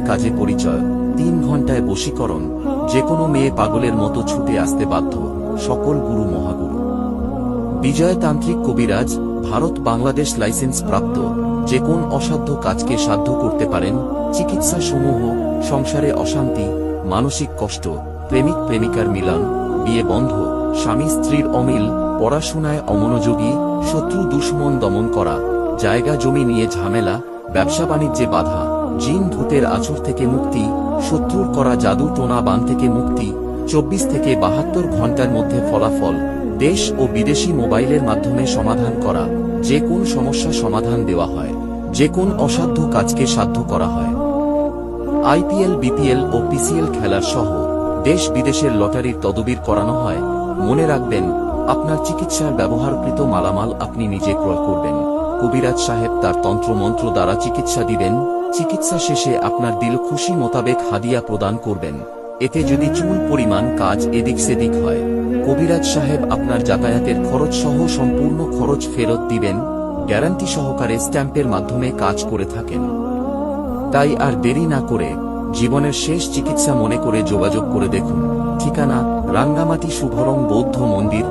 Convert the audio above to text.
কাজে পরিচয়, 3 ঘন্টায় বশীকরণ, যে কোনো মেয়ে পাগলের মতো ছুটে আসতে বাধ্য, সকল গুরু মহাগুরু। বিজয়তান্ত্রিক কবিরাজ, ভারত বাংলাদেশ লাইসেন্স প্রাপ্ত, যে কোন অসাধ্য কাজকে সাধ্য করতে পারেন। চিকিৎসা সমূহ: সংসারে অশান্তি, মানসিক কষ্ট, প্রেমিক প্রেমিকার মিলন, বিয়ে বন্ধ, স্বামী স্ত্রীর অমিল, পড়াশোনায় অমনোযোগী, শত্রু দুশ্মন দমন করা, জায়গা জমি নিয়ে ঝামেলা, ব্যবসা বাণিজ্যে বাধা, জিন ভূতের আঁচড় থেকে মুক্তি, শত্রুর করা জাদু টোনা বান থেকে মুক্তি, 24 থেকে 72 ঘন্টার মধ্যে ফলাফল, দেশ ও বিদেশি মোবাইলের মাধ্যমে সমাধান করা, যে কোন সমস্যা সমাধান দেওয়া হয়, যে কোন অসাধ্য কাজকে সাধ্য করা হয়। আইপিএল, বিপিএল ও পিসিএল খেলার সহ দেশ বিদেশের লটারির তদবির করানো হয়। মনে রাখবেন, আপনার চিকিৎসার ব্যবহারকৃত মালামাল আপনি নিজে ক্রয় করবেন। কবিরাজ সাহেব তার তন্ত্রমন্ত্র দ্বারা চিকিৎসা দিবেন। চিকিৎসা শেষে আপনার দিল খুশি মোতাবেক হাদিয়া প্রদান করবেন। এতে যদি চুল পরিমাণ কাজ এদিক সেদিক হয়, কবিরাজ সাহেব আপনার যাতায়াতের খরচ সহ সম্পূর্ণ খরচ ফেরত দিবেন। গ্যারান্টি সহকারে স্ট্যাম্পের মাধ্যমে কাজ করে থাকেন। তাই আর দেরি না করে জীবনের শেষ চিকিৎসা মনে করে যোগাযোগ করে দেখুন। ঠিকানা: রাঙ্গামাটি শুভরং বৌদ্ধ মন্দির।